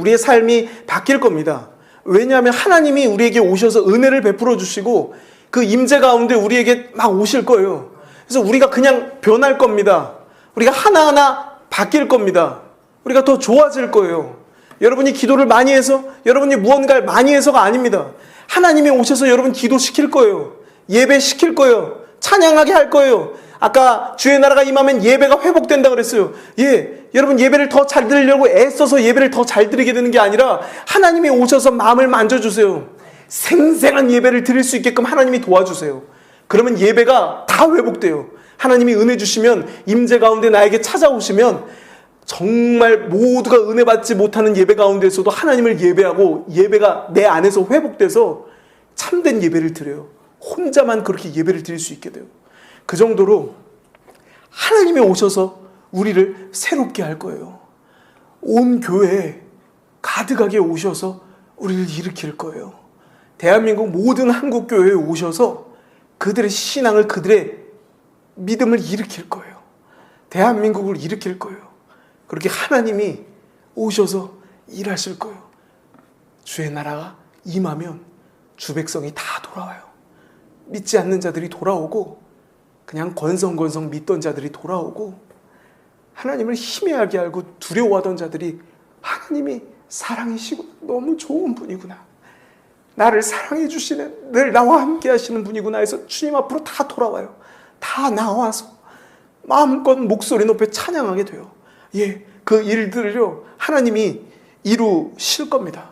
우리의 삶이 바뀔 겁니다. 왜냐하면 하나님이 우리에게 오셔서 은혜를 베풀어 주시고 그 임재 가운데 우리에게 막 오실 거예요. 그래서 우리가 그냥 변할 겁니다. 우리가 하나하나 바뀔 겁니다. 우리가 더 좋아질 거예요. 여러분이 기도를 많이 해서, 여러분이 무언가를 많이 해서가 아닙니다. 하나님이 오셔서 여러분 기도시킬 거예요. 예배시킬 거예요. 찬양하게 할 거예요. 아까 주의 나라가 임하면 예배가 회복된다 그랬어요. 여러분 예배를 더 잘 드리려고 애써서 예배를 더 잘 드리게 되는 게 아니라 하나님이 오셔서 마음을 만져주세요. 생생한 예배를 드릴 수 있게끔 하나님이 도와주세요. 그러면 예배가 다 회복돼요. 하나님이 은혜 주시면, 임재 가운데 나에게 찾아오시면 정말 모두가 은혜 받지 못하는 예배 가운데서도 하나님을 예배하고 예배가 내 안에서 회복돼서 참된 예배를 드려요. 혼자만 그렇게 예배를 드릴 수 있게 돼요. 그 정도로 하나님이 오셔서 우리를 새롭게 할 거예요. 온 교회에 가득하게 오셔서 우리를 일으킬 거예요. 대한민국 모든 한국교회에 오셔서 그들의 신앙을, 그들의 믿음을 일으킬 거예요. 대한민국을 일으킬 거예요. 그렇게 하나님이 오셔서 일하실 거예요. 주의 나라가 임하면 주 백성이 다 돌아와요. 믿지 않는 자들이 돌아오고, 그냥 건성건성 믿던 자들이 돌아오고, 하나님을 희미하게 알고 두려워하던 자들이 하나님이 사랑이시고 너무 좋은 분이구나, 나를 사랑해 주시는, 늘 나와 함께 하시는 분이구나 해서 주님 앞으로 다 돌아와요. 다 나와서 마음껏 목소리 높여 찬양하게 돼요. 그 일들을요 하나님이 이루실 겁니다.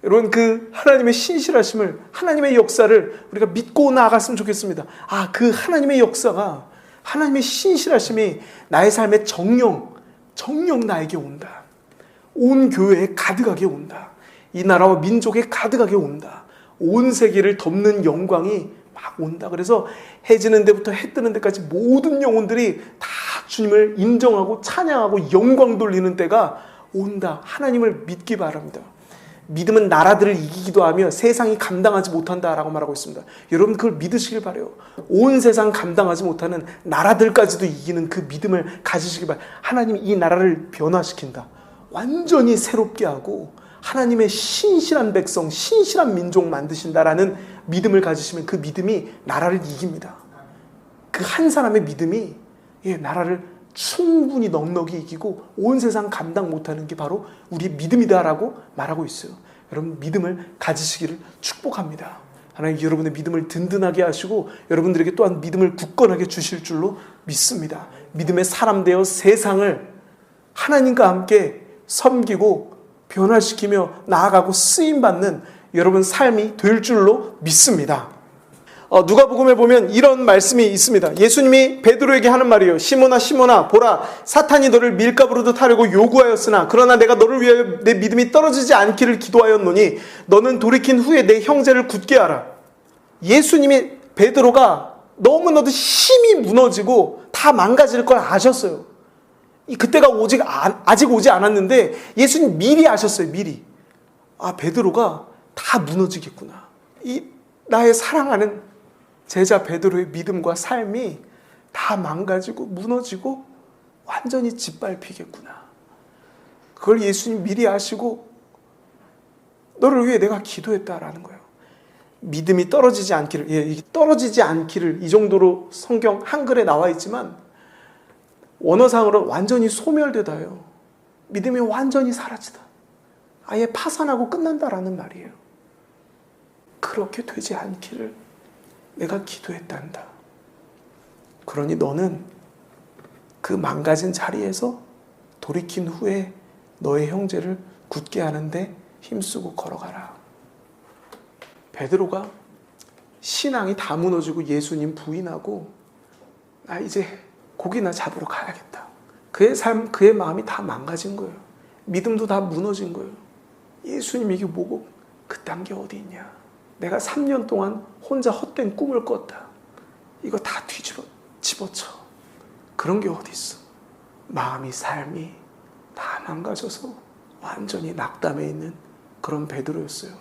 여러분, 그 하나님의 신실하심을, 하나님의 역사를 우리가 믿고 나아갔으면 좋겠습니다. 그 하나님의 역사가, 하나님의 신실하심이 나의 삶의 정령 나에게 온다. 온 교회에 가득하게 온다. 이 나라와 민족에 가득하게 온다. 온 세계를 덮는 영광이 막 온다. 그래서 해 지는 데부터 해 뜨는 데까지 모든 영혼들이 다 주님을 인정하고 찬양하고 영광 돌리는 때가 온다. 하나님을 믿기 바랍니다. 믿음은 나라들을 이기기도 하며 세상이 감당하지 못한다라고 말하고 있습니다. 여러분 그걸 믿으시길 바라요. 온 세상 감당하지 못하는 나라들까지도 이기는 그 믿음을 가지시길 바라요. 하나님이 이 나라를 변화시킨다. 완전히 새롭게 하고 하나님의 신실한 백성, 신실한 민족 만드신다라는 믿음을 가지시면 그 믿음이 나라를 이깁니다. 그 한 사람의 믿음이 나라를 충분히 넉넉히 이기고 온 세상 감당 못하는 게 바로 우리의 믿음이다라고 말하고 있어요. 여러분 믿음을 가지시기를 축복합니다. 하나님 여러분의 믿음을 든든하게 하시고 여러분들에게 또한 믿음을 굳건하게 주실 줄로 믿습니다. 믿음의 사람 되어 세상을 하나님과 함께 섬기고 변화시키며 나아가고 쓰임받는 여러분 삶이 될 줄로 믿습니다. 누가복음에 보면 이런 말씀이 있습니다. 예수님이 베드로에게 하는 말이에요. 시몬아 시몬아 보라, 사탄이 너를 밀가부르듯 하려고 요구하였으나 그러나 내가 너를 위하여 내 믿음이 떨어지지 않기를 기도하였노니 너는 돌이킨 후에 내 형제를 굳게 하라. 예수님이 베드로가 너무나도 힘이 무너지고 다 망가질 걸 아셨어요. 그때가 아직 오지 않았는데 예수님 미리 아셨어요. 미리. 베드로가 다 무너지겠구나. 이 나의 사랑하는 제자 베드로의 믿음과 삶이 다 망가지고 무너지고 완전히 짓밟히겠구나. 그걸 예수님 미리 아시고 너를 위해 내가 기도했다라는 거예요. 믿음이 떨어지지 않기를, 떨어지지 않기를, 이 정도로 성경 한글에 나와 있지만 원어상으로 완전히 소멸되다요. 믿음이 완전히 사라지다. 아예 파산하고 끝난다라는 말이에요. 그렇게 되지 않기를 내가 기도했단다. 그러니 너는 그 망가진 자리에서 돌이킨 후에 너의 형제를 굳게 하는데 힘쓰고 걸어가라. 베드로가 신앙이 다 무너지고 예수님 부인하고 나 이제 고기나 잡으러 가야겠다. 그의 삶, 그의 마음이 다 망가진 거예요. 믿음도 다 무너진 거예요. 예수님 이게 뭐고 그딴 게 어디 있냐. 내가 3년 동안 혼자 헛된 꿈을 꿨다. 이거 다 집어쳐. 그런 게 어디 있어. 마음이, 삶이 다 망가져서 완전히 낙담해 있는 그런 베드로였어요.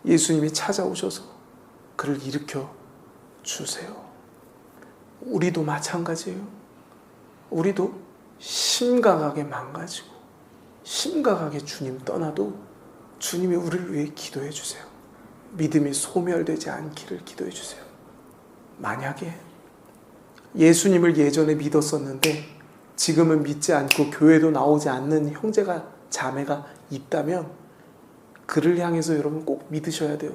예수님이 찾아오셔서 그를 일으켜 주세요. 우리도 마찬가지예요. 우리도 심각하게 망가지고 심각하게 주님 떠나도 주님이 우리를 위해 기도해 주세요. 믿음이 소멸되지 않기를 기도해 주세요. 만약에 예수님을 예전에 믿었었는데 지금은 믿지 않고 교회도 나오지 않는 형제가 자매가 있다면 그를 향해서 여러분 꼭 믿으셔야 돼요.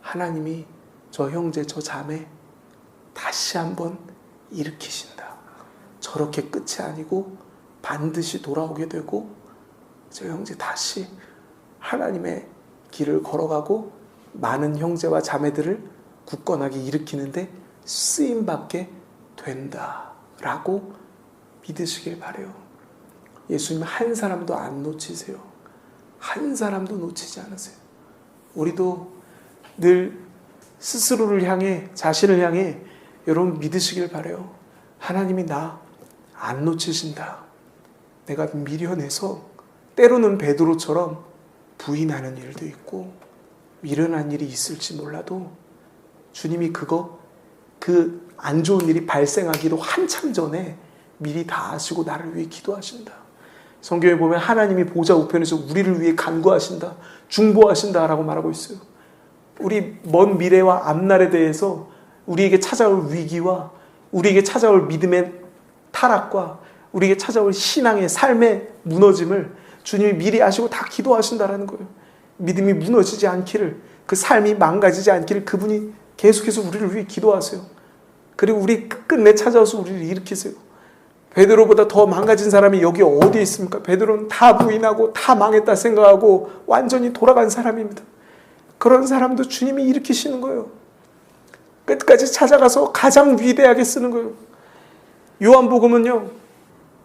하나님이 저 형제 저 자매 다시 한번 일으키신다. 저렇게 끝이 아니고 반드시 돌아오게 되고 저 형제 다시 하나님의 길을 걸어가고 많은 형제와 자매들을 굳건하게 일으키는데 쓰임받게 된다라고 믿으시길 바라요. 예수님 한 사람도 안 놓치세요. 한 사람도 놓치지 않으세요. 우리도 늘 스스로를 향해 자신을 향해 여러분 믿으시길 바라요. 하나님이 나 안 놓치신다. 내가 미련해서 때로는 베드로처럼 부인하는 일도 있고 미련한 일이 있을지 몰라도 주님이 그 안 좋은 일이 발생하기도 한참 전에 미리 다 아시고 나를 위해 기도하신다. 성경에 보면 하나님이 보좌 우편에서 우리를 위해 간구하신다. 중보하신다라고 말하고 있어요. 우리 먼 미래와 앞날에 대해서 우리에게 찾아올 위기와 우리에게 찾아올 믿음의 타락과 우리에게 찾아올 신앙의 삶의 무너짐을 주님이 미리 아시고 다 기도하신다라는 거예요. 믿음이 무너지지 않기를, 그 삶이 망가지지 않기를 그분이 계속해서 우리를 위해 기도하세요. 그리고 우리 끝끝내 찾아와서 우리를 일으키세요. 베드로보다 더 망가진 사람이 여기 어디에 있습니까? 베드로는 다 부인하고 다 망했다 생각하고 완전히 돌아간 사람입니다. 그런 사람도 주님이 일으키시는 거예요. 끝까지 찾아가서 가장 위대하게 쓰는 거예요. 요한복음은요,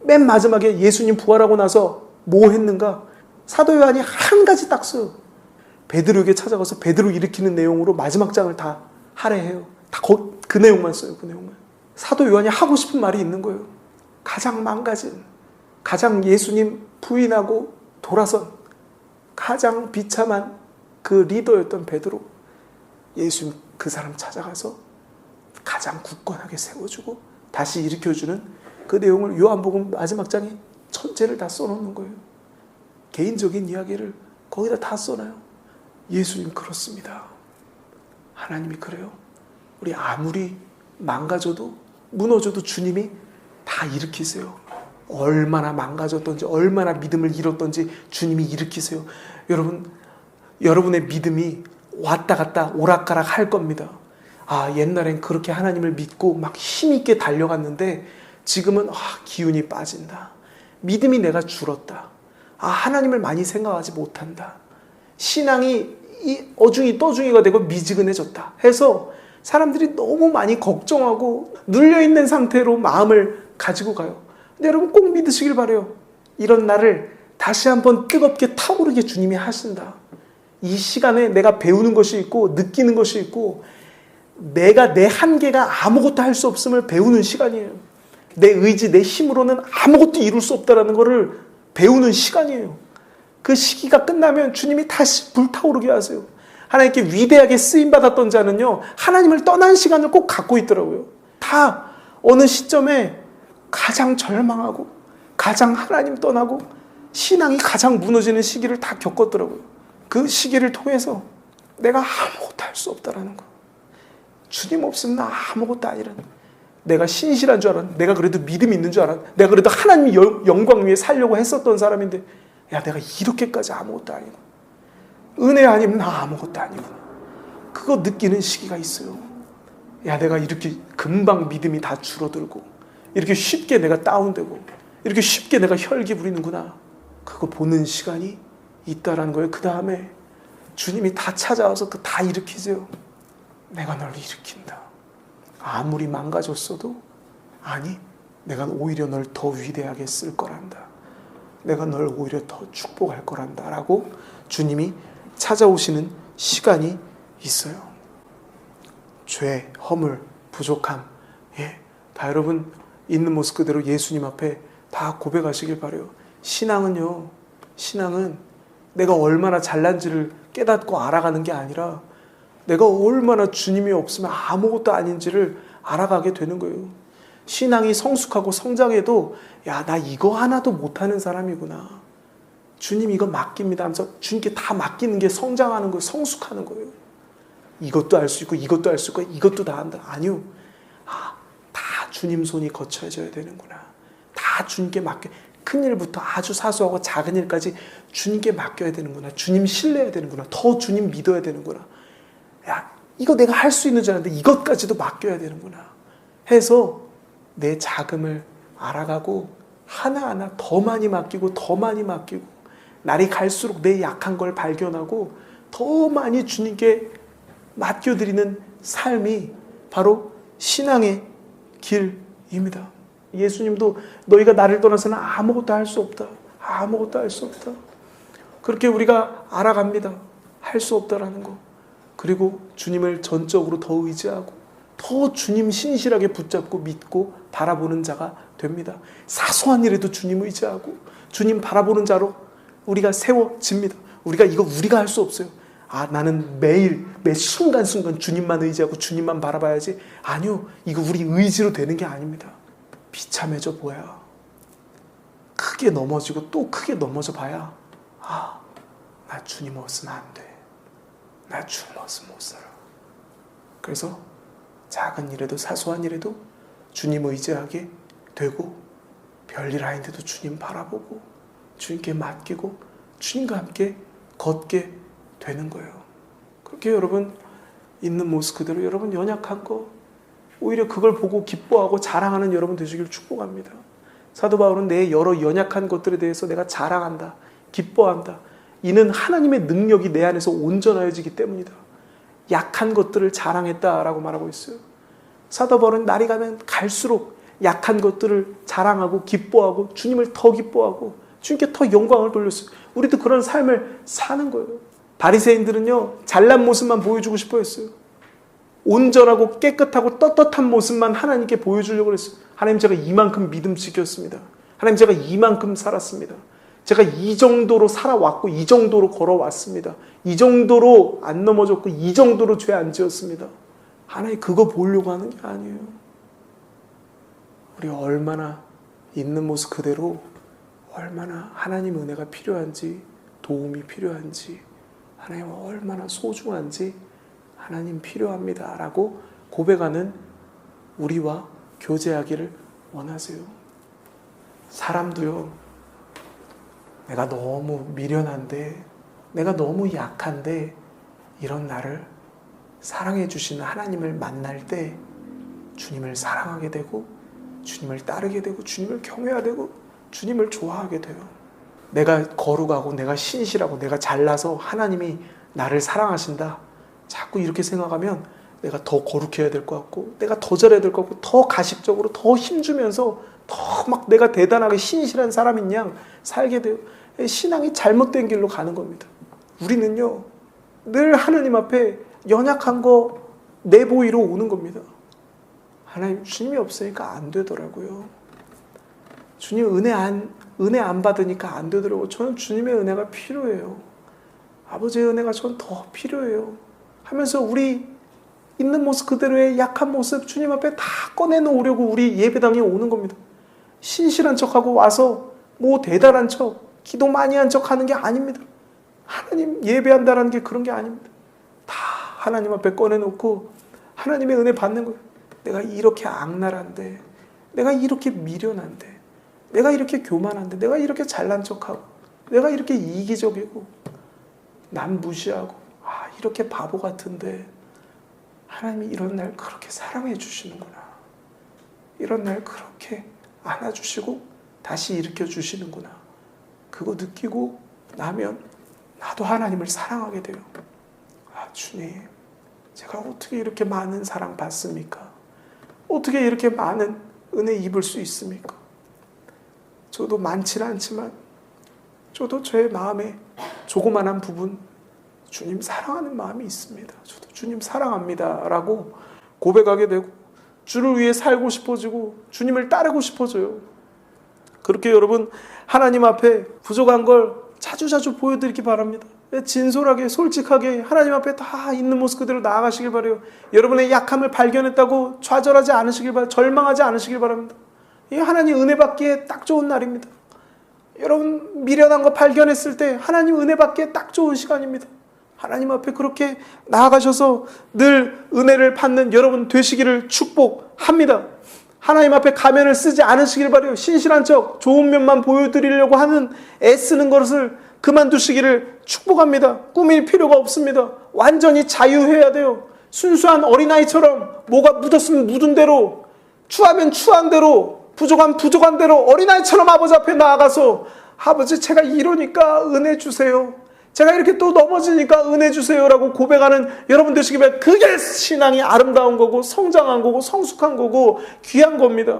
맨 마지막에 예수님 부활하고 나서 뭐 했는가? 사도 요한이 한 가지 딱 써요. 베드로에게 찾아가서 베드로 일으키는 내용으로 마지막 장을 다 할애해요. 다 그 내용만 써요. 그 내용만. 사도 요한이 하고 싶은 말이 있는 거예요. 가장 망가진, 가장 예수님 부인하고 돌아선, 가장 비참한 그 리더였던 베드로, 예수님 그 사람 찾아가서 가장 굳건하게 세워주고 다시 일으켜주는 그 내용을 요한복음 마지막 장에 전체를 다 써놓는 거예요. 개인적인 이야기를 거기다 다 써놔요. 예수님 그렇습니다. 하나님이 그래요. 우리 아무리 망가져도 무너져도 주님이 다 일으키세요. 얼마나 망가졌던지 얼마나 믿음을 잃었던지 주님이 일으키세요. 여러분의 믿음이 왔다 갔다 오락가락 할 겁니다. 아, 옛날엔 그렇게 하나님을 믿고 막 힘있게 달려갔는데 지금은 기운이 빠진다. 믿음이 내가 줄었다. 아, 하나님을 많이 생각하지 못한다. 신앙이 어중이 떠중이가 되고 미지근해졌다 해서 사람들이 너무 많이 걱정하고 눌려있는 상태로 마음을 가지고 가요. 근데 여러분 꼭 믿으시길 바라요. 이런 날을 다시 한번 뜨겁게 타오르게 주님이 하신다. 이 시간에 내가 배우는 것이 있고 느끼는 것이 있고 내가 내 한계가 아무것도 할 수 없음을 배우는 시간이에요. 내 의지, 내 힘으로는 아무것도 이룰 수 없다는 것을 배우는 시간이에요. 그 시기가 끝나면 주님이 다시 불타오르게 하세요. 하나님께 위대하게 쓰임받았던 자는요, 하나님을 떠난 시간을 꼭 갖고 있더라고요. 다 어느 시점에 가장 절망하고 가장 하나님 떠나고 신앙이 가장 무너지는 시기를 다 겪었더라고요. 그 시기를 통해서 내가 아무것도 할 수 없다라는 거. 주님 없으면 나 아무것도 아니라는 거. 내가 신실한 줄 알았는데, 내가 그래도 믿음이 있는 줄 알았는데, 내가 그래도 하나님 영광 위에 살려고 했었던 사람인데, 야, 내가 이렇게까지 아무것도 아니고, 은혜 아니면 나 아무것도 아니구나. 그거 느끼는 시기가 있어요. 야, 내가 이렇게 금방 믿음이 다 줄어들고, 이렇게 쉽게 내가 다운되고, 이렇게 쉽게 내가 혈기 부리는구나. 그거 보는 시간이 있다라는 거예요. 그 다음에 주님이 다 찾아와서 그 다 일으키세요. 내가 널 일으킨다. 아무리 망가졌어도 아니, 내가 오히려 널 더 위대하게 쓸 거란다. 내가 널 오히려 더 축복할 거란다 라고 주님이 찾아오시는 시간이 있어요. 죄, 허물, 부족함, 다 여러분 있는 모습 그대로 예수님 앞에 다 고백하시길 바라요. 신앙은 내가 얼마나 잘난지를 깨닫고 알아가는 게 아니라 내가 얼마나 주님이 없으면 아무것도 아닌지를 알아가게 되는 거예요. 신앙이 성숙하고 성장해도 야, 나 이거 하나도 못하는 사람이구나. 주님 이거 맡깁니다 하면서 주님께 다 맡기는 게 성장하는 거예요. 성숙하는 거예요. 이것도 할 수 있고 이것도 할 수 있고 이것도 다 한다. 아니요. 다 주님 손이 거쳐져야 되는구나. 다 주님께 맡겨. 큰 일부터 아주 사소하고 작은 일까지 주님께 맡겨야 되는구나. 주님 신뢰해야 되는구나. 더 주님 믿어야 되는구나. 야, 이거 내가 할 수 있는 줄 알았는데 이것까지도 맡겨야 되는구나. 해서 내 자금을 알아가고 하나하나 더 많이 맡기고 더 많이 맡기고 날이 갈수록 내 약한 걸 발견하고 더 많이 주님께 맡겨드리는 삶이 바로 신앙의 길입니다. 예수님도 너희가 나를 떠나서는 아무것도 할 수 없다. 아무것도 할 수 없다. 그렇게 우리가 알아갑니다. 할 수 없다라는 거. 그리고 주님을 전적으로 더 의지하고 더 주님 신실하게 붙잡고 믿고 바라보는 자가 됩니다. 사소한 일에도 주님 의지하고 주님 바라보는 자로 우리가 세워집니다. 우리가 할 수 없어요. 나는 매일 매 순간순간 주님만 의지하고 주님만 바라봐야지. 아니요. 이거 우리 의지로 되는 게 아닙니다. 비참해져 보여야 크게 넘어지고 또 크게 넘어져 봐야 나 주님 없으면 안 돼. 나 주님 없으면 못 살아. 그래서 작은 일에도 사소한 일에도 주님 의지하게 되고 별일 아닌데도 주님 바라보고 주님께 맡기고 주님과 함께 걷게 되는 거예요. 그렇게 여러분 있는 모습 그대로 여러분 연약한 거 오히려 그걸 보고 기뻐하고 자랑하는 여러분 되시길 축복합니다. 사도 바울은 내 여러 연약한 것들에 대해서 내가 자랑한다. 기뻐한다. 이는 하나님의 능력이 내 안에서 온전하여지기 때문이다. 약한 것들을 자랑했다라고 말하고 있어요. 사도 바울은 날이 가면 갈수록 약한 것들을 자랑하고 기뻐하고 주님을 더 기뻐하고 주님께 더 영광을 돌렸어요. 우리도 그런 삶을 사는 거예요. 바리새인들은요 잘난 모습만 보여주고 싶어 했어요. 온전하고 깨끗하고 떳떳한 모습만 하나님께 보여주려고 했어요. 하나님 제가 이만큼 믿음직이었습니다. 하나님 제가 이만큼 살았습니다. 제가 이 정도로 살아왔고 이 정도로 걸어왔습니다. 이 정도로 안 넘어졌고 이 정도로 죄 안 지었습니다. 하나님 그거 보려고 하는 게 아니에요. 우리 얼마나 있는 모습 그대로 얼마나 하나님 은혜가 필요한지 도움이 필요한지 하나님 얼마나 소중한지 하나님 필요합니다 라고 고백하는 우리와 교제하기를 원하세요. 사람도요 내가 너무 미련한데 내가 너무 약한데 이런 나를 사랑해 주시는 하나님을 만날 때 주님을 사랑하게 되고 주님을 따르게 되고 주님을 경외하게 되고 주님을 좋아하게 돼요. 내가 거룩하고 내가 신실하고 내가 잘나서 하나님이 나를 사랑하신다. 자꾸 이렇게 생각하면 내가 더 거룩해야 될 것 같고 내가 더 잘해야 될 것 같고 더 가식적으로 더 힘주면서 더 막 내가 대단하게 신실한 사람인 양 살게 돼요. 신앙이 잘못된 길로 가는 겁니다. 우리는요 늘 하나님 앞에 연약한 거 내보이러 오는 겁니다. 하나님 주님이 없으니까 안 되더라고요. 주님 은혜 안 받으니까 안 되더라고요. 저는 주님의 은혜가 필요해요. 아버지의 은혜가 전 더 필요해요. 하면서 우리 있는 모습 그대로의 약한 모습 주님 앞에 다 꺼내놓으려고 우리 예배당에 오는 겁니다. 신실한 척하고 와서 뭐 대단한 척, 기도 많이 한 척 하는 게 아닙니다. 하나님 예배한다는 게 그런 게 아닙니다. 다 하나님 앞에 꺼내놓고 하나님의 은혜 받는 거예요. 내가 이렇게 악랄한데, 내가 이렇게 미련한데, 내가 이렇게 교만한데, 내가 이렇게 잘난 척하고, 내가 이렇게 이기적이고, 남 무시하고, 이렇게 바보 같은데 하나님이 이런 날 그렇게 사랑해 주시는구나. 이런 날 그렇게 안아주시고 다시 일으켜 주시는구나. 그거 느끼고 나면 나도 하나님을 사랑하게 돼요. 주님, 제가 어떻게 이렇게 많은 사랑 받습니까? 어떻게 이렇게 많은 은혜 입을 수 있습니까? 저도 많지는 않지만 저도 제 마음에 조그만한 부분 주님 사랑하는 마음이 있습니다. 저도 주님 사랑합니다 라고 고백하게 되고 주를 위해 살고 싶어지고 주님을 따르고 싶어져요. 그렇게 여러분 하나님 앞에 부족한 걸 자주자주 보여드리기 바랍니다. 진솔하게 솔직하게 하나님 앞에 다 있는 모습 그대로 나아가시길 바라요. 여러분의 약함을 발견했다고 좌절하지 않으시길 바라요. 절망하지 않으시길 바랍니다. 이 하나님 은혜 받기에 딱 좋은 날입니다. 여러분 미련한 거 발견했을 때 하나님 은혜 받기에 딱 좋은 시간입니다. 하나님 앞에 그렇게 나아가셔서 늘 은혜를 받는 여러분 되시기를 축복합니다. 하나님 앞에 가면을 쓰지 않으시길 바라요. 신실한 척 좋은 면만 보여드리려고 하는 애쓰는 것을 그만두시기를 축복합니다. 꾸밀 필요가 없습니다. 완전히 자유해야 돼요. 순수한 어린아이처럼 뭐가 묻었으면 묻은 대로, 추하면 추한 대로, 부족한 부족한 대로 어린아이처럼 아버지 앞에 나아가서 아버지 제가 이러니까 은혜 주세요. 제가 이렇게 또 넘어지니까 은혜 주세요라고 고백하는 여러분 되시기 바랍니다. 그게 신앙이 아름다운 거고 성장한 거고 성숙한 거고 귀한 겁니다.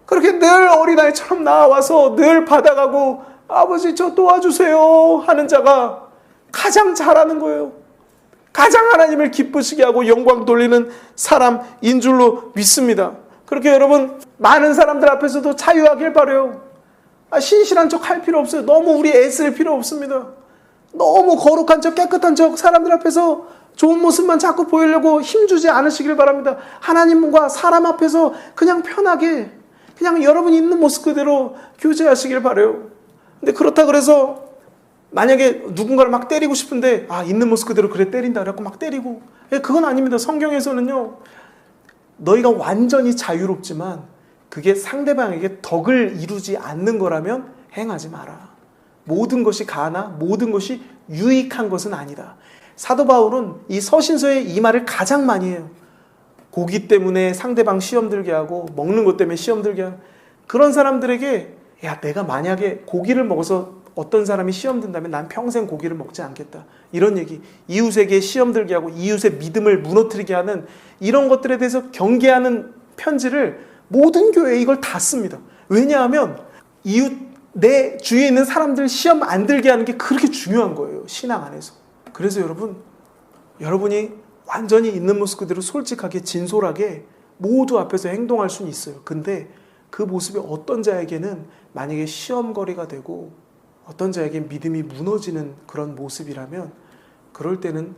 그렇게 늘 어린아이처럼 나와서 늘 받아가고 아버지 저 도와주세요 하는 자가 가장 잘하는 거예요. 가장 하나님을 기쁘시게 하고 영광 돌리는 사람인 줄로 믿습니다. 그렇게 여러분 많은 사람들 앞에서도 자유하길 바라요. 신실한 척 할 필요 없어요. 너무 우리 애쓸 필요 없습니다. 너무 거룩한 척 깨끗한 척 사람들 앞에서 좋은 모습만 자꾸 보이려고 힘주지 않으시길 바랍니다. 하나님과 사람 앞에서 그냥 편하게 그냥 여러분이 있는 모습 그대로 교제하시길 바라요. 근데 그렇다 그래서 만약에 누군가를 막 때리고 싶은데 있는 모습 그대로 그래 때린다 그래갖고 막 때리고 그건 아닙니다. 성경에서는요 너희가 완전히 자유롭지만 그게 상대방에게 덕을 이루지 않는 거라면 행하지 마라. 모든 것이 가나 모든 것이 유익한 것은 아니다. 사도 바울은 이 서신서에 이 말을 가장 많이 해요. 고기 때문에 상대방 시험 들게 하고 먹는 것 때문에 시험 들게 하고 그런 사람들에게 야 내가 만약에 고기를 먹어서 어떤 사람이 시험 든다면 난 평생 고기를 먹지 않겠다. 이런 얘기. 이웃에게 시험 들게 하고 이웃의 믿음을 무너뜨리게 하는 이런 것들에 대해서 경계하는 편지를 모든 교회에 이걸 다 씁니다. 왜냐하면 내 주위에 있는 사람들 시험 안 들게 하는 게 그렇게 중요한 거예요. 신앙 안에서. 그래서 여러분이 완전히 있는 모습 그대로 솔직하게 진솔하게 모두 앞에서 행동할 수는 있어요. 근데 그 모습이 어떤 자에게는 만약에 시험거리가 되고 어떤 자에게 믿음이 무너지는 그런 모습이라면 그럴 때는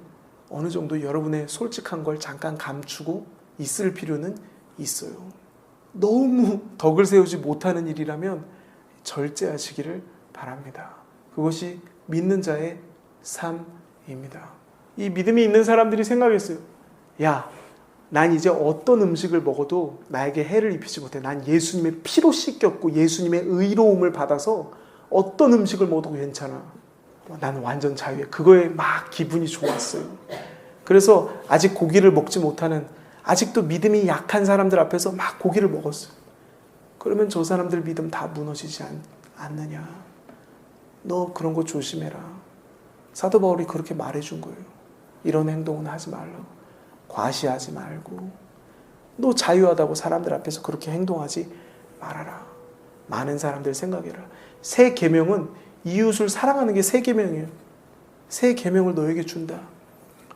어느 정도 여러분의 솔직한 걸 잠깐 감추고 있을 필요는 있어요. 너무 덕을 세우지 못하는 일이라면 절제하시기를 바랍니다. 그것이 믿는 자의 삶입니다. 이 믿음이 있는 사람들이 생각했어요. 야, 난 이제 어떤 음식을 먹어도 나에게 해를 입히지 못해. 난 예수님의 피로 씻겼고 예수님의 의로움을 받아서 어떤 음식을 먹어도 괜찮아. 나는 완전 자유해. 그거에 막 기분이 좋았어요. 그래서 아직 고기를 먹지 못하는 아직도 믿음이 약한 사람들 앞에서 막 고기를 먹었어요. 그러면 저 사람들 믿음 다 무너지지 않느냐. 너 그런 거 조심해라. 사도 바울이 그렇게 말해준 거예요. 이런 행동은 하지 말라고. 과시하지 말고. 너 자유하다고 사람들 앞에서 그렇게 행동하지 말아라. 많은 사람들 생각해라. 새 계명은 이웃을 사랑하는 게 새 계명이에요. 새 계명을 너에게 준다.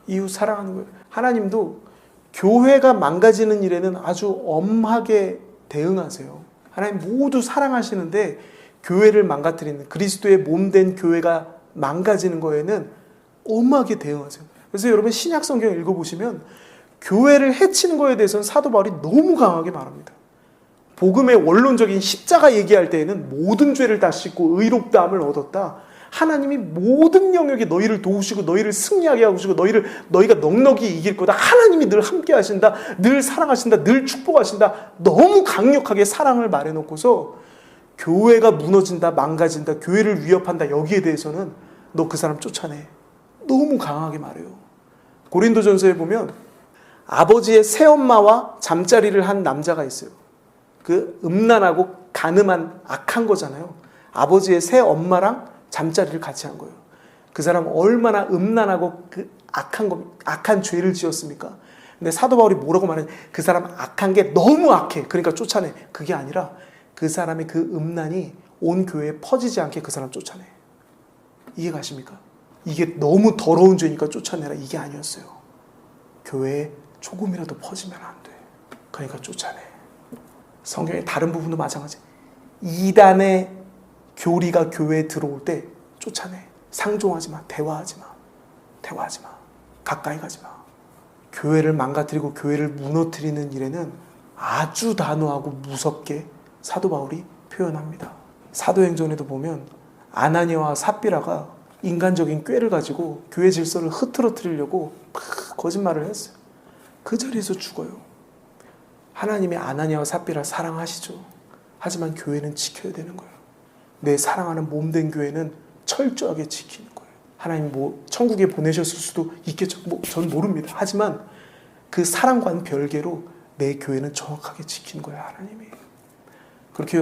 이웃 사랑하는 거예요. 하나님도 교회가 망가지는 일에는 아주 엄하게 대응하세요. 하나님 모두 사랑하시는데 교회를 망가뜨리는 그리스도의 몸된 교회가 망가지는 거에는 엄하게 대응하세요. 그래서 여러분 신약 성경 읽어보시면 교회를 해치는 거에 대해서는 사도 바울이 너무 강하게 말합니다. 복음의 원론적인 십자가 얘기할 때에는 모든 죄를 다 씻고 의롭다함을 얻었다. 하나님이 모든 영역에 너희를 도우시고 너희를 승리하게 하시고 너희가 넉넉히 이길 거다. 하나님이 늘 함께 하신다. 늘 사랑하신다. 늘 축복하신다. 너무 강력하게 사랑을 말해놓고서 교회가 무너진다. 망가진다. 교회를 위협한다. 여기에 대해서는 너 그 사람 쫓아내. 너무 강하게 말해요. 고린도전서에 보면 아버지의 새엄마와 잠자리를 한 남자가 있어요. 그 음란하고 간음한 악한 거잖아요. 아버지의 새엄마랑 잠자리를 같이 한 거예요. 그 사람 얼마나 음란하고 그 악한 죄를 지었습니까? 근데 사도 바울이 뭐라고 말하냐? 그 사람 악한 게 너무 악해. 그러니까 쫓아내. 그게 아니라 그 사람의 그 음란이 온 교회에 퍼지지 않게 그 사람 쫓아내. 이해가십니까? 이게 너무 더러운 죄니까 쫓아내라. 이게 아니었어요. 교회에 조금이라도 퍼지면 안 돼. 그러니까 쫓아내. 성경의 다른 부분도 마찬가지. 이단의 교리가 교회에 들어올 때 쫓아내. 상종하지 마. 대화하지 마. 가까이 가지 마. 교회를 망가뜨리고 교회를 무너뜨리는 일에는 아주 단호하고 무섭게 사도 바울이 표현합니다. 사도행전에도 보면 아나니아와 삽비라가 인간적인 꾀를 가지고 교회 질서를 흐트러뜨리려고 막 거짓말을 했어요. 그 자리에서 죽어요. 하나님이 아나니아와 삽비라 사랑하시죠. 하지만 교회는 지켜야 되는 거예요. 내 사랑하는 몸된 교회는 철저하게 지키는 거예요. 하나님 천국에 보내셨을 수도 있겠죠. 전 모릅니다. 하지만 그 사랑과는 별개로 내 교회는 정확하게 지키는 거예요. 하나님이. 그렇게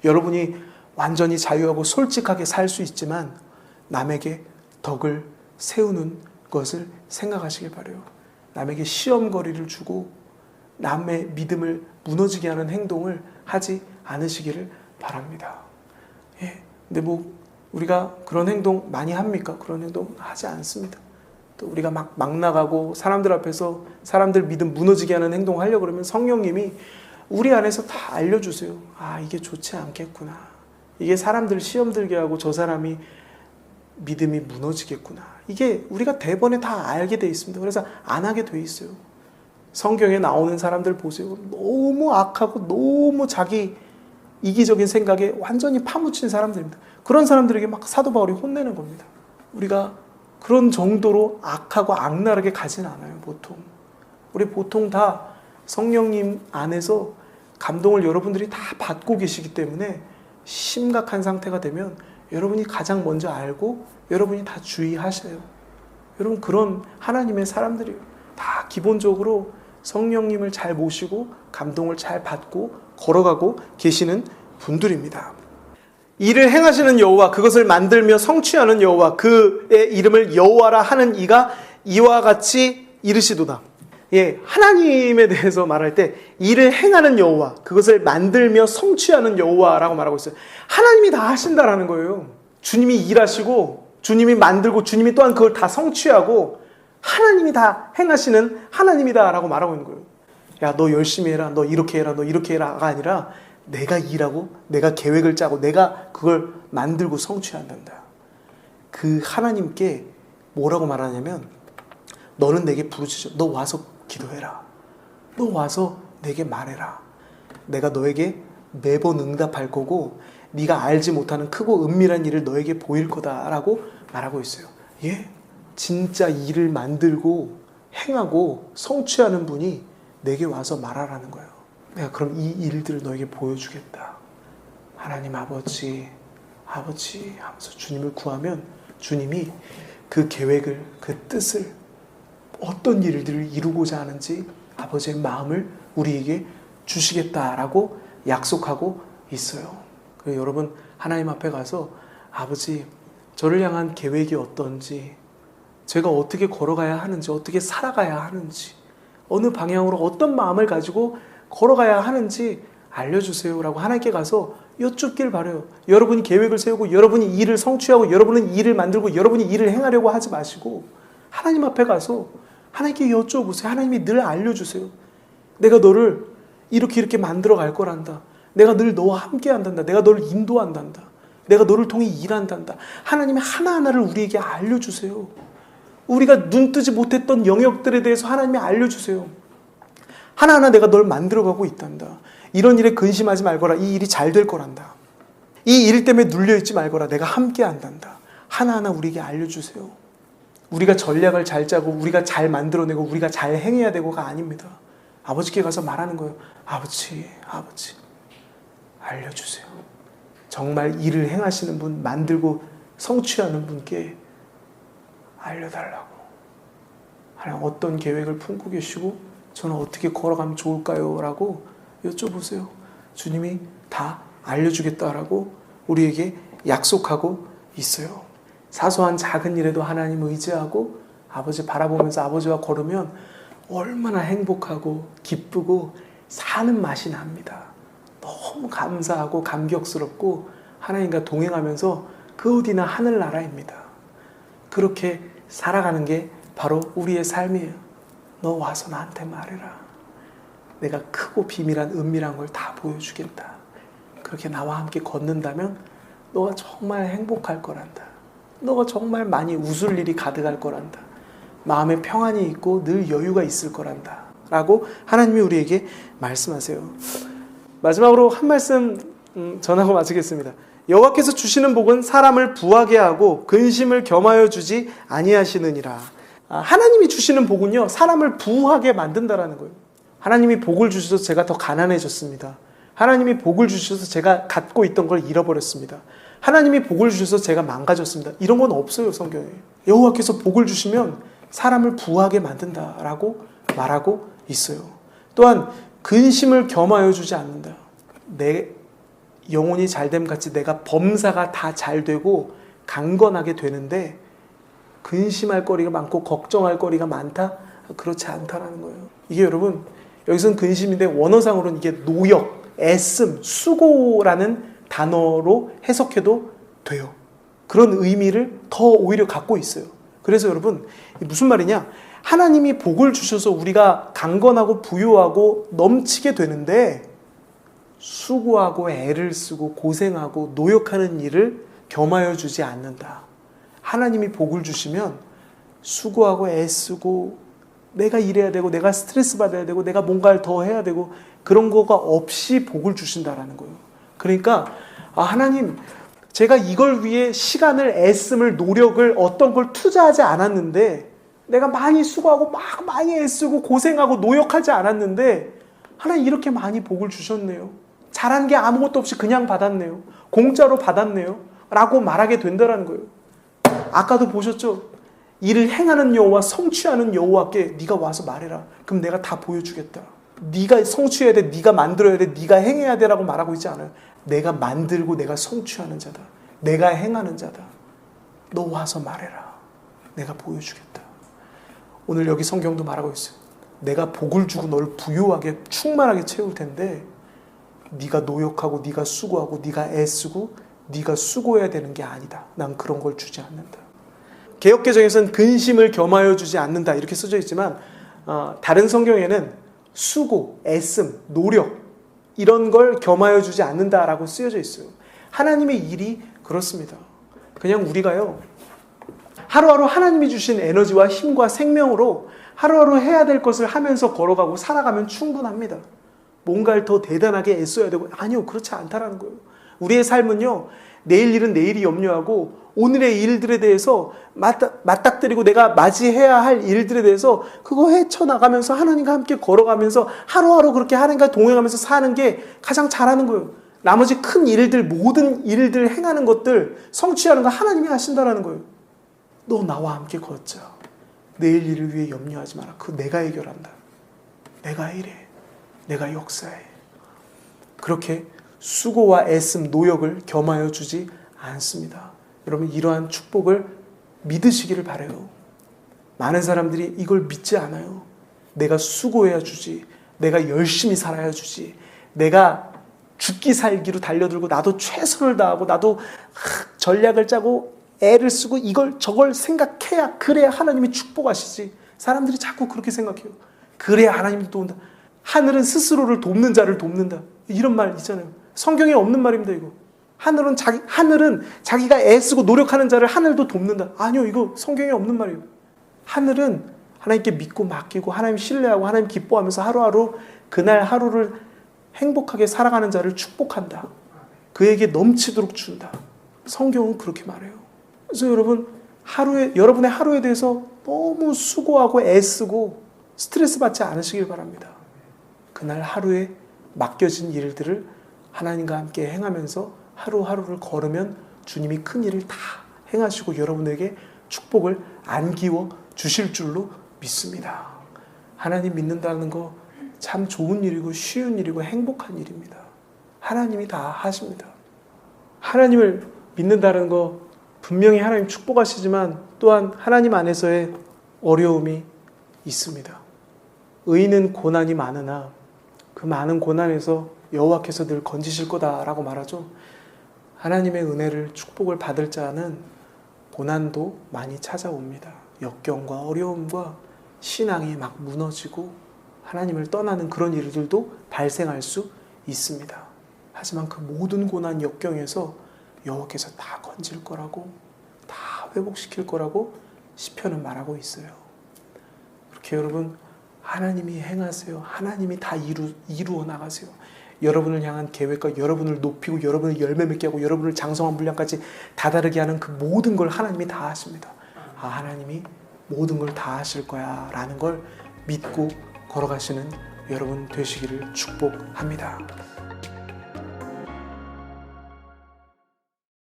여러분이 완전히 자유하고 솔직하게 살 수 있지만 남에게 덕을 세우는 것을 생각하시길 바라요. 남에게 시험거리를 주고 남의 믿음을 무너지게 하는 행동을 하지 않으시기를 바랍니다. 예. 근데 우리가 그런 행동 많이 합니까? 그런 행동 하지 않습니다. 또 우리가 막 나가고 사람들 앞에서 사람들 믿음 무너지게 하는 행동 하려고 그러면 성령님이 우리 안에서 다 알려주세요. 아, 이게 좋지 않겠구나. 이게 사람들 시험 들게 하고 저 사람이 믿음이 무너지겠구나. 이게 우리가 대번에 다 알게 돼 있습니다. 그래서 안 하게 돼 있어요. 성경에 나오는 사람들 보세요. 너무 악하고 너무 자기 이기적인 생각에 완전히 파묻힌 사람들입니다. 그런 사람들에게 막 사도 바울이 혼내는 겁니다. 우리가 그런 정도로 악하고 악랄하게 가진 않아요. 우리 보통 다 성령님 안에서 감동을 여러분들이 다 받고 계시기 때문에 심각한 상태가 되면 여러분이 가장 먼저 알고 여러분이 다 주의하셔요. 여러분 그런 하나님의 사람들이에요. 다 기본적으로 성령님을 잘 모시고 감동을 잘 받고 걸어가고 계시는 분들입니다. 이를 행하시는 여호와, 그것을 만들며 성취하는 여호와, 그의 이름을 여호와라 하는 이가 이와 같이 이르시도다. 예, 하나님에 대해서 말할 때 이를 행하는 여호와, 그것을 만들며 성취하는 여호와라고 말하고 있어요. 하나님이 다 하신다라는 거예요. 주님이 일하시고 주님이 만들고 주님이 또한 그걸 다 성취하고 하나님이 다 행하시는 하나님이다라고 말하고 있는 거예요. 야, 너 열심히 해라, 너 이렇게 해라, 너 이렇게 해라가 아니라 내가 일하고 내가 계획을 짜고 내가 그걸 만들고 성취한단다. 그 하나님께 뭐라고 말하냐면 너는 내게 부르짖어. 너 와서 기도해라. 너 와서 내게 말해라. 내가 너에게 매번 응답할 거고 네가 알지 못하는 크고 은밀한 일을 너에게 보일 거다라고 말하고 있어요. 예, 진짜 일을 만들고 행하고 성취하는 분이 내게 와서 말하라는 거예요. 내가 그럼 이 일들을 너에게 보여주겠다. 하나님 아버지 하면서 주님을 구하면 주님이 그 계획을, 그 뜻을, 어떤 일들을 이루고자 하는지 아버지의 마음을 우리에게 주시겠다라고 약속하고 있어요. 그래서 여러분 하나님 앞에 가서 아버지, 저를 향한 계획이 어떤지, 제가 어떻게 걸어가야 하는지, 어떻게 살아가야 하는지, 어느 방향으로 어떤 마음을 가지고 걸어가야 하는지 알려주세요 라고 하나님께 가서 여쭙길 바라요. 여러분이 계획을 세우고 여러분이 일을 성취하고 여러분은 일을 만들고 여러분이 일을 행하려고 하지 마시고 하나님 앞에 가서 하나님께 여쭤보세요. 하나님이 늘 알려주세요. 내가 너를 이렇게 만들어 갈 거란다. 내가 늘 너와 함께 한단다. 내가 너를 인도한단다. 내가 너를 통해 일한단다. 하나님이 하나하나를 우리에게 알려주세요. 우리가 눈뜨지 못했던 영역들에 대해서 하나님이 알려주세요. 하나하나 내가 널 만들어가고 있단다. 이런 일에 근심하지 말거라. 이 일이 잘 될 거란다. 이 일 때문에 눌려있지 말거라. 내가 함께 한단다. 하나하나 우리에게 알려주세요. 우리가 전략을 잘 짜고 우리가 잘 만들어내고 우리가 잘 행해야 되고가 아닙니다. 아버지께 가서 말하는 거예요. 아버지 알려주세요. 정말 일을 행하시는 분, 만들고 성취하는 분께 알려달라고. 하나님 어떤 계획을 품고 계시고 저는 어떻게 걸어가면 좋을까요? 라고 여쭤보세요. 주님이 다 알려주겠다라고 우리에게 약속하고 있어요. 사소한 작은 일에도 하나님 의지하고 아버지 바라보면서 아버지와 걸으면 얼마나 행복하고 기쁘고 사는 맛이 납니다. 너무 감사하고 감격스럽고 하나님과 동행하면서 그 어디나 하늘나라입니다. 그렇게 살아가는 게 바로 우리의 삶이에요. 너 와서 나한테 말해라. 내가 크고 비밀한 은밀한 걸 다 보여주겠다. 그렇게 나와 함께 걷는다면 너가 정말 행복할 거란다. 너가 정말 많이 웃을 일이 가득할 거란다. 마음에 평안이 있고 늘 여유가 있을 거란다. 라고 하나님이 우리에게 말씀하세요. 마지막으로 한 말씀 전하고 마치겠습니다. 여호와께서 주시는 복은 사람을 부하게 하고 근심을 겸하여 주지 아니하시느니라. 하나님이 주시는 복은요, 사람을 부하게 만든다라는 거예요. 하나님이 복을 주셔서 제가 더 가난해졌습니다. 하나님이 복을 주셔서 제가 갖고 있던 걸 잃어버렸습니다. 하나님이 복을 주셔서 제가 망가졌습니다. 이런 건 없어요, 성경에. 여호와께서 복을 주시면 사람을 부하게 만든다라고 말하고 있어요. 또한 근심을 겸하여 주지 않는다. 내 영혼이 잘됨 같이 내가 범사가 다 잘 되고 강건하게 되는데 근심할 거리가 많고 걱정할 거리가 많다? 그렇지 않다라는 거예요. 이게 여러분, 여기서는 근심인데 원어상으로는 이게 노역, 애씀, 수고라는 단어로 해석해도 돼요. 그런 의미를 더 오히려 갖고 있어요. 그래서 여러분, 무슨 말이냐? 하나님이 복을 주셔서 우리가 강건하고 부유하고 넘치게 되는데 수고하고 애를 쓰고 고생하고 노력하는 일을 겸하여 주지 않는다. 하나님이 복을 주시면 수고하고 애쓰고 내가 일해야 되고 내가 스트레스 받아야 되고 내가 뭔가를 더 해야 되고 그런 거가 없이 복을 주신다라는 거예요. 그러니까 하나님, 제가 이걸 위해 시간을 애씀을 노력을 어떤 걸 투자하지 않았는데 내가 많이 수고하고 막 많이 애쓰고 고생하고 노력하지 않았는데 하나님 이렇게 많이 복을 주셨네요. 잘한 게 아무것도 없이 그냥 받았네요. 공짜로 받았네요. 라고 말하게 된다는 거예요. 아까도 보셨죠? 일을 행하는 여호와 성취하는 여호와께 네가 와서 말해라. 그럼 내가 다 보여주겠다. 네가 성취해야 돼. 네가 만들어야 돼. 네가 행해야 돼라고 말하고 있지 않아요. 내가 만들고 내가 성취하는 자다. 내가 행하는 자다. 너 와서 말해라. 내가 보여주겠다. 오늘 여기 성경도 말하고 있어요. 내가 복을 주고 널 부유하게 충만하게 채울 텐데 네가 노력하고 네가 수고하고 네가 애쓰고 네가 수고해야 되는 게 아니다. 난 그런 걸 주지 않는다. 개역개정에서는 근심을 겸하여 주지 않는다 이렇게 써져 있지만 다른 성경에는 수고, 애씀, 노력 이런 걸 겸하여 주지 않는다라고 쓰여져 있어요. 하나님의 일이 그렇습니다. 그냥 우리가요, 하루하루 하나님이 주신 에너지와 힘과 생명으로 하루하루 해야 될 것을 하면서 걸어가고 살아가면 충분합니다. 뭔가를 더 대단하게 애써야 되고, 아니요, 그렇지 않다라는 거예요. 우리의 삶은요, 내일 일은 내일이 염려하고 오늘의 일들에 대해서 맞닥뜨리고 내가 맞이해야 할 일들에 대해서 그거 헤쳐나가면서 하나님과 함께 걸어가면서 하루하루 그렇게 하나님과 동행하면서 사는 게 가장 잘하는 거예요. 나머지 큰 일들, 모든 일들 행하는 것들, 성취하는 거 하나님이 하신다라는 거예요. 너 나와 함께 걷자. 내일 일을 위해 염려하지 마라. 그거 내가 해결한다. 내가 이래. 내가 역사해. 그렇게 수고와 애씀, 노력을 겸하여 주지 않습니다. 여러분, 이러한 축복을 믿으시기를 바라요. 많은 사람들이 이걸 믿지 않아요. 내가 수고해야 주지. 내가 열심히 살아야 주지. 내가 죽기 살기로 달려들고 나도 최선을 다하고 나도 전략을 짜고 애를 쓰고 이걸 저걸 생각해야 그래야 하나님이 축복하시지. 사람들이 자꾸 그렇게 생각해요. 그래야 하나님이 도운다. 하늘은 스스로를 돕는 자를 돕는다. 이런 말 있잖아요. 성경에 없는 말입니다, 이거. 하늘은 자기가 애쓰고 노력하는 자를 하늘도 돕는다. 아니요, 이거 성경에 없는 말이에요. 하늘은 하나님께 믿고 맡기고 하나님 신뢰하고 하나님 기뻐하면서 하루하루 그날 하루를 행복하게 살아가는 자를 축복한다. 그에게 넘치도록 준다. 성경은 그렇게 말해요. 그래서 여러분의 하루에 대해서 너무 수고하고 애쓰고 스트레스 받지 않으시길 바랍니다. 그날 하루에 맡겨진 일들을 하나님과 함께 행하면서 하루하루를 걸으면 주님이 큰 일을 다 행하시고 여러분에게 축복을 안기워 주실 줄로 믿습니다. 하나님 믿는다는 거 참 좋은 일이고 쉬운 일이고 행복한 일입니다. 하나님이 다 하십니다. 하나님을 믿는다는 거 분명히 하나님 축복하시지만 또한 하나님 안에서의 어려움이 있습니다. 의인은 고난이 많으나 그 많은 고난에서 여호와께서 늘 건지실 거다라고 말하죠. 하나님의 은혜를 축복을 받을 자는 고난도 많이 찾아옵니다. 역경과 어려움과 신앙이 막 무너지고 하나님을 떠나는 그런 일들도 발생할 수 있습니다. 하지만 그 모든 고난 역경에서 여호와께서 다 건질 거라고, 다 회복시킬 거라고 시편은 말하고 있어요. 그렇게 여러분, 하나님이 행하세요. 하나님이 다 이루어 나가세요. 여러분을 향한 계획과 여러분을 높이고 여러분을 열매 맺게 하고 여러분을 장성한 분량까지 다다르게 하는 그 모든 걸 하나님이 다 하십니다. 아, 하나님이 모든 걸 다 하실 거야 라는 걸 믿고 걸어가시는 여러분 되시기를 축복합니다.